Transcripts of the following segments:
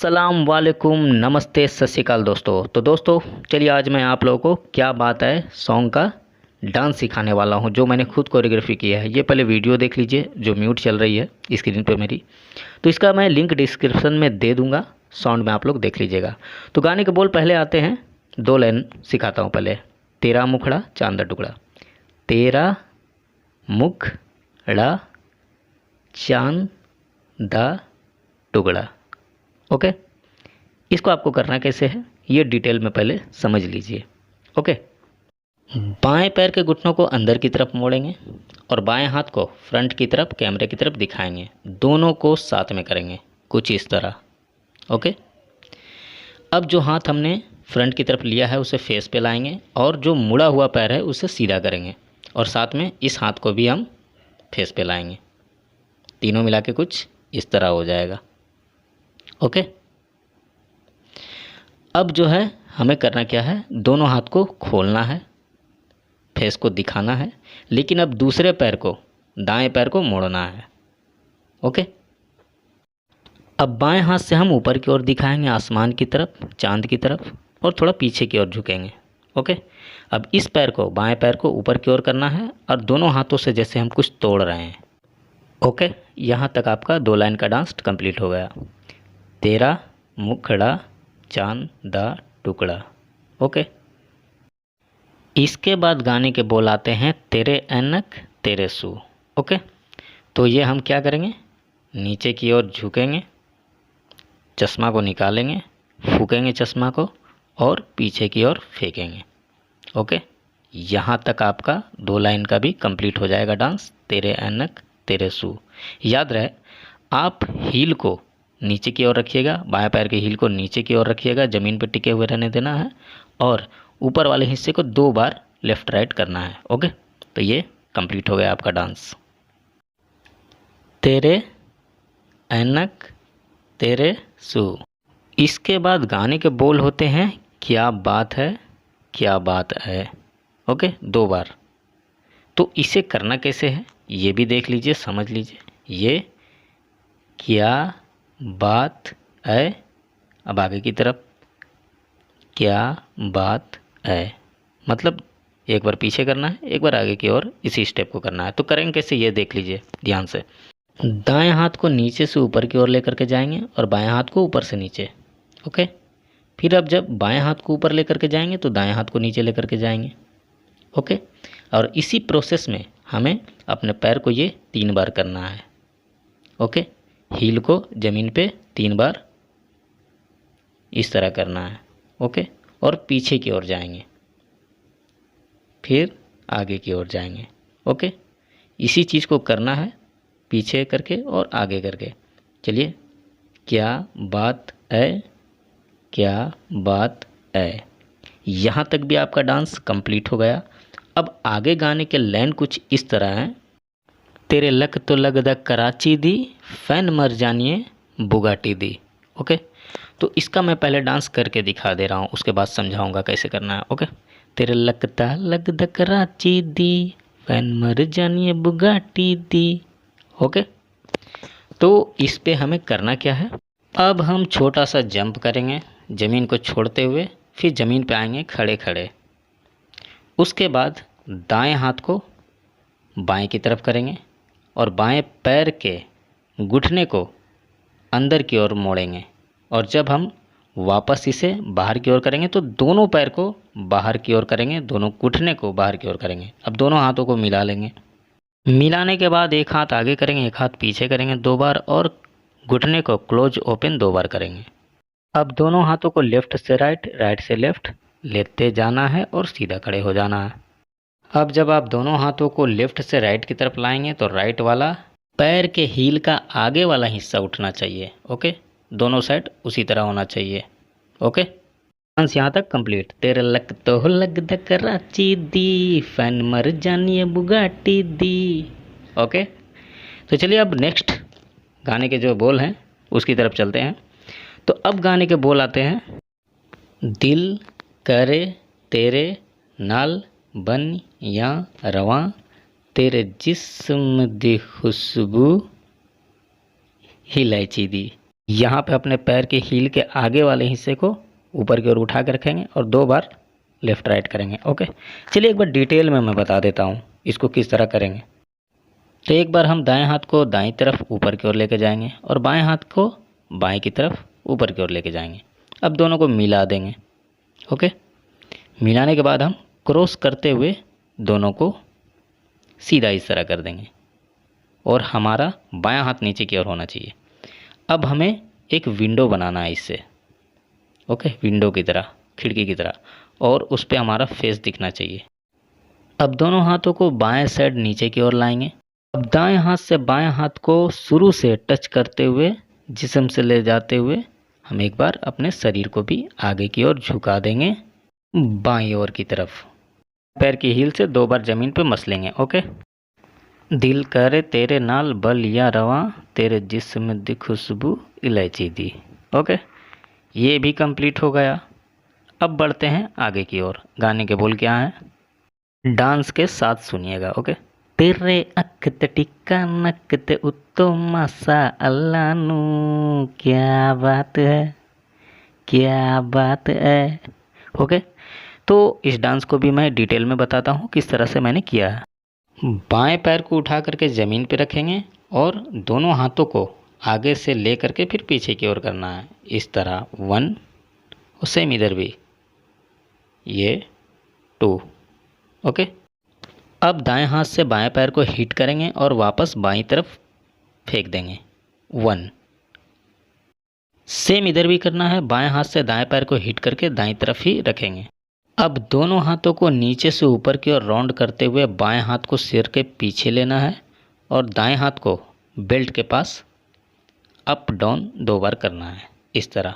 सलाम वालेकुम, नमस्ते, सत श्री अकाल दोस्तों। तो दोस्तों चलिए आज मैं आप लोगों को क्या बात है सॉन्ग का डांस सिखाने वाला हूं, जो मैंने खुद कोरियोग्राफी किया है। ये पहले वीडियो देख लीजिए जो म्यूट चल रही है स्क्रीन पे मेरी। तो इसका मैं लिंक डिस्क्रिप्शन में दे दूंगा, साउंड में आप लोग देख लीजिएगा। तो गाने के बोल पहले आते हैं, 2 लाइन सिखाता हूँ पहले। तेरा मुखड़ा चांद दा टुकड़ा, तेरा मुखड़ा चांद दा टुकड़ा। ओके, इसको आपको करना कैसे है ये डिटेल में पहले समझ लीजिए। ओके, बाएं पैर के घुटनों को अंदर की तरफ मोड़ेंगे और बाएं हाथ को फ्रंट की तरफ कैमरे की तरफ दिखाएंगे। दोनों को साथ में करेंगे कुछ इस तरह। ओके, अब जो हाथ हमने फ्रंट की तरफ लिया है उसे फेस पे लाएंगे और जो मुड़ा हुआ पैर है उसे सीधा करेंगे और साथ में इस हाथ को भी हम फेस पे लाएंगे। तीनों मिला के कुछ इस तरह हो जाएगा। ओके, अब जो है हमें करना क्या है, दोनों हाथ को खोलना है, फेस को दिखाना है, लेकिन अब दूसरे पैर को, दाएं पैर को मोड़ना है। ओके, अब बाएं हाथ से हम ऊपर की ओर दिखाएंगे, आसमान की तरफ, चांद की तरफ, और थोड़ा पीछे की ओर झुकेंगे। ओके, अब इस पैर को, बाएं पैर को ऊपर की ओर करना है और दोनों हाथों से जैसे हम कुछ तोड़ रहे हैं। ओके, यहाँ तक आपका 2 लाइन का डांस कंप्लीट हो गया। तेरा मुखड़ा चांद दा टुकड़ा। ओके, इसके बाद गाने के बोल आते हैं तेरे ऐनक तेरे सू। ओके, तो ये हम क्या करेंगे, नीचे की ओर झुकेंगे, चश्मा को निकालेंगे, फूकेंगे चश्मा को और पीछे की ओर फेंकेंगे। ओके, यहाँ तक आपका 2 लाइन का भी कंप्लीट हो जाएगा डांस, तेरे ऐनक तेरे सू। याद रहे, आप हील को नीचे की ओर रखिएगा, बाएं पैर के हील को नीचे की ओर रखिएगा, ज़मीन पर टिके हुए रहने देना है और ऊपर वाले हिस्से को 2 बार लेफ़्ट राइट करना है। ओके, तो ये कंप्लीट हो गया आपका डांस। तेरे ऐनक तेरे सू। इसके बाद गाने के बोल होते हैं क्या बात है क्या बात है। ओके, 2 बार। तो इसे करना कैसे है ये भी देख लीजिए, समझ लीजिए। ये क्या बात है, अब आगे की तरफ क्या बात है, मतलब एक बार पीछे करना है, एक बार आगे की ओर इसी स्टेप को करना है। तो करेंगे कैसे ये देख लीजिए ध्यान से। दाएं हाथ को नीचे से ऊपर की ओर लेकर के जाएंगे और बाएं हाथ को ऊपर से नीचे। ओके, फिर अब जब बाएं हाथ को ऊपर लेकर के जाएंगे तो दाएं हाथ को नीचे लेकर के जाएंगे। ओके, और इसी प्रोसेस में हमें अपने पैर को ये 3 बार करना है। ओके, हील को ज़मीन पे 3 बार इस तरह करना है। ओके, और पीछे की ओर जाएंगे, फिर आगे की ओर जाएंगे। ओके, इसी चीज़ को करना है पीछे करके और आगे करके। चलिए, क्या बात है क्या बात है। यहाँ तक भी आपका डांस कंप्लीट हो गया। अब आगे गाने के लाइन कुछ इस तरह हैं। तेरे लक तो लगदा कराची दी, फैन मर जानिए बुगाटी दी। ओके, तो इसका मैं पहले डांस करके दिखा दे रहा हूँ, उसके बाद समझाऊंगा कैसे करना है। ओके, तेरे लगता लगदा कराची दी, फैन मर जानिए बुगाटी दी। ओके, तो इस पे हमें करना क्या है, अब हम छोटा सा जंप करेंगे ज़मीन को छोड़ते हुए, फिर ज़मीन पे आएंगे खड़े खड़े। उसके बाद दाएं हाथ को बाएं की तरफ करेंगे और बाएं पैर के घुटने को अंदर की ओर मोड़ेंगे और जब हम वापस इसे बाहर की ओर करेंगे तो दोनों पैर को बाहर की ओर करेंगे, दोनों घुटने को बाहर की ओर करेंगे। अब दोनों हाथों को मिला लेंगे। मिलाने के बाद एक हाथ आगे करेंगे, एक हाथ पीछे करेंगे 2 बार और घुटने को क्लोज ओपन 2 बार करेंगे। अब दोनों हाथों को लेफ़्ट से राइट, राइट से लेफ़्ट लेते जाना है और सीधा खड़े हो जाना है। अब जब आप दोनों हाथों को लेफ़्ट से राइट की तरफ लाएंगे तो राइट वाला पैर के हील का आगे वाला हिस्सा उठना चाहिए। ओके, दोनों साइड उसी तरह होना चाहिए। ओके, डांस यहाँ तक कंप्लीट। तेरे लक तो लगदा कराची दी, फैन मर जानिए बुगाटी दी। ओके, तो चलिए अब नेक्स्ट गाने के जो बोल हैं उसकी तरफ चलते हैं। तो अब गाने के बोल आते हैं, दिल करे तेरे नाल बन या रवां, तेरे जिस्म दी खुशबू इलायची दी। यहाँ पे अपने पैर के हील के आगे वाले हिस्से को ऊपर की ओर उठा कर रखेंगे और 2 बार लेफ़्ट राइट करेंगे। ओके, चलिए एक बार डिटेल में मैं बता देता हूँ इसको किस तरह करेंगे। तो एक बार हम दाएं हाथ को दाईं तरफ ऊपर की ओर लेके जाएंगे और बाएं हाथ को बाएं की तरफ ऊपर की ओर लेके जाएंगे। अब दोनों को मिला देंगे। ओके, मिलाने के बाद हम क्रॉस करते हुए दोनों को सीधा इस तरह कर देंगे और हमारा बायां हाथ नीचे की ओर होना चाहिए। अब हमें एक विंडो बनाना है इससे। ओके, विंडो की तरह, खिड़की की तरह, और उस पर हमारा फेस दिखना चाहिए। अब दोनों हाथों को बाएं साइड नीचे की ओर लाएंगे। अब दाएं हाथ से बाएं हाथ को शुरू से टच करते हुए जिस्म से ले जाते हुए हम एक बार अपने शरीर को भी आगे की ओर झुका देंगे बाईं ओर की तरफ। पैर की हील से 2 बार ज़मीन पे मसलेंगे। ओके, दिल करे तेरे नाल बल या रवा, तेरे जिस्म दी खुशबू इलायची दी। ओके, ये भी कंप्लीट हो गया। अब बढ़ते हैं आगे की ओर। गाने के बोल क्या हैं, डांस के साथ सुनिएगा। ओके, तेरे अख ते टिक्का नक ते उत्तो मासा अल्लाह नू, क्या बात है, क्या बात है। ओके, तो इस डांस को भी मैं डिटेल में बताता हूँ किस तरह से मैंने किया है। बाएं पैर को उठा करके ज़मीन पे रखेंगे और दोनों हाथों को आगे से ले करके फिर पीछे की ओर करना है इस तरह 1, और सेम इधर भी ये 2। ओके, अब दाएं हाथ से बाएं पैर को हिट करेंगे और वापस बाईं तरफ फेंक देंगे 1। सेम इधर भी करना है, बाएं हाथ से दाएं पैर को हिट करके दाईं तरफ ही रखेंगे। अब दोनों हाथों को नीचे से ऊपर की ओर राउंड करते हुए बाएं हाथ को सिर के पीछे लेना है और दाएं हाथ को बेल्ट के पास अप डाउन 2 बार करना है इस तरह।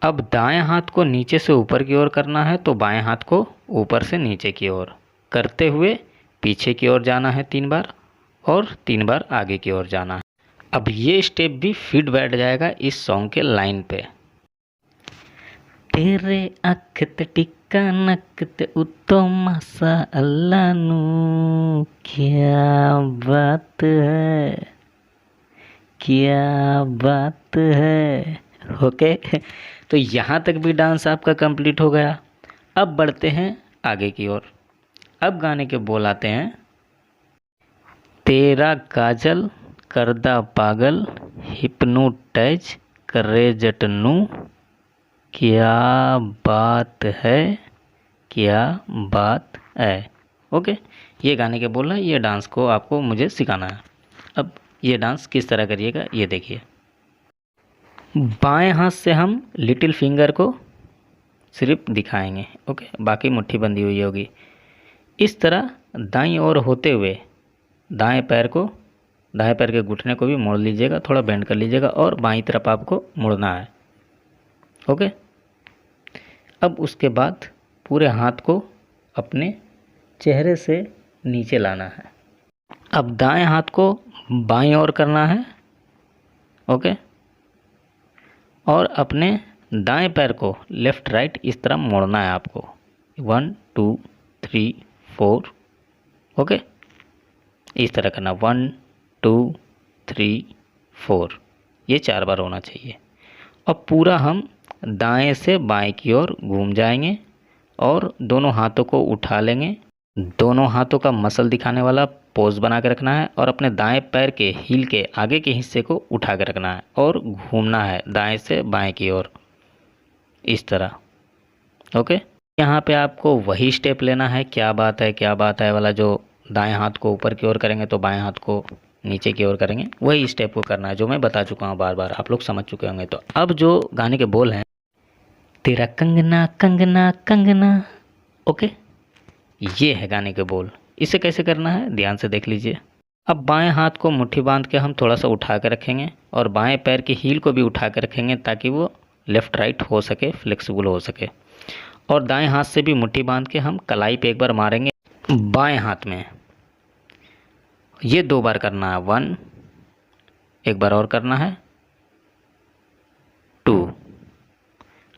अब दाएं हाथ को नीचे से ऊपर की ओर करना है तो बाएं हाथ को ऊपर से नीचे की ओर करते हुए पीछे की ओर जाना है 3 बार और 3 बार आगे की ओर जाना है। अब ये स्टेप भी फिट बैठ जाएगा इस सॉन्ग के लाइन पे। तेरे अख ते टिक्का नक ते उत्तो मासा अल्लाह नू, क्या बात है, क्या बात है। ओके, तो यहाँ तक भी डांस आपका कंप्लीट हो गया। अब बढ़ते हैं आगे की ओर। अब गाने के बोल आते हैं, तेरा काजल करदा पागल, हिप्नोटाइज करे जटनू, क्या बात है, क्या बात है। ओके, ये गाने के बोल है, ये डांस को आपको मुझे सिखाना है। अब ये डांस किस तरह करिएगा ये देखिए। बाएं हाथ से हम लिटिल फिंगर को सिर्फ दिखाएंगे। ओके, बाकी मुट्ठी बंधी हुई होगी। इस तरह दाईं ओर होते हुए दाएं पैर के घुटने को भी मोड़ लीजिएगा, थोड़ा बेंड कर लीजिएगा और बाईं तरफ आपको मुड़ना है। ओके, अब उसके बाद पूरे हाथ को अपने चेहरे से नीचे लाना है। अब दाएं हाथ को बाईं ओर करना है। ओके, और अपने दाएं पैर को लेफ़्ट राइट इस तरह मोड़ना है आपको 1 2 3 4। ओके, इस तरह करना 1 2 3 4, ये 4 बार होना चाहिए। अब पूरा हम दाएं से बाएं की ओर घूम जाएंगे और दोनों हाथों को उठा लेंगे। दोनों हाथों का मसल दिखाने वाला पोज बना के रखना है और अपने दाएं पैर के हील के आगे के हिस्से को उठा कर रखना है और घूमना है दाएं से बाएं की ओर इस तरह। ओके, यहाँ पे आपको वही स्टेप लेना है, क्या बात है, क्या बात है वाला, जो दाएं हाथ को ऊपर की ओर करेंगे तो बाएं हाथ को नीचे की ओर करेंगे, वही स्टेप को करना है जो मैं बता चुका हूँ बार बार, आप लोग समझ चुके होंगे। तो अब जो गाने के बोल हैं, तेरा कंगना कंगना कंगना। ओके, ये है गाने के बोल। इसे कैसे करना है ध्यान से देख लीजिए। अब बाएं हाथ को मुट्ठी बांध के हम थोड़ा सा उठा कर रखेंगे और बाएं पैर की हील को भी उठा कर रखेंगे ताकि वो लेफ़्ट राइट हो सके, फ्लेक्सिबल हो सके। और दाएं हाथ से भी मुट्ठी बांध के हम कलाई पे एक बार मारेंगे बाएं हाथ में। ये 2 बार करना है 1, एक बार और करना है 2।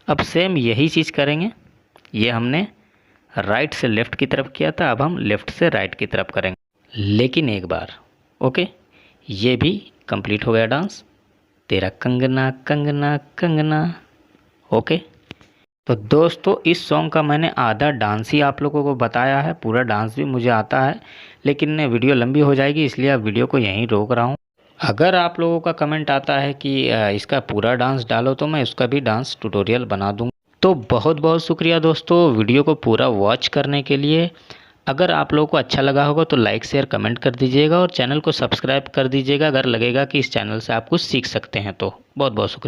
अब सेम यही चीज़ करेंगे। ये हमने राइट से लेफ़्ट की तरफ किया था, अब हम लेफ़्ट से राइट की तरफ करेंगे लेकिन एक बार। ओके, ये भी कंप्लीट हो गया डांस। तेरा कंगना कंगना कंगना। ओके, तो दोस्तों इस सॉन्ग का मैंने आधा डांस ही आप लोगों को बताया है, पूरा डांस भी मुझे आता है, लेकिन वीडियो लंबी हो जाएगी इसलिए अब वीडियो को यहीं रोक रहा हूँ। अगर आप लोगों का कमेंट आता है कि इसका पूरा डांस डालो तो मैं उसका भी डांस ट्यूटोरियल बना दूँगा। तो बहुत बहुत शुक्रिया दोस्तों वीडियो को पूरा वॉच करने के लिए। अगर आप लोगों को अच्छा लगा होगा तो लाइक शेयर कमेंट कर दीजिएगा और चैनल को सब्सक्राइब कर दीजिएगा अगर लगेगा कि इस चैनल से आप कुछ सीख सकते हैं तो। बहुत बहुत शुक्रिया।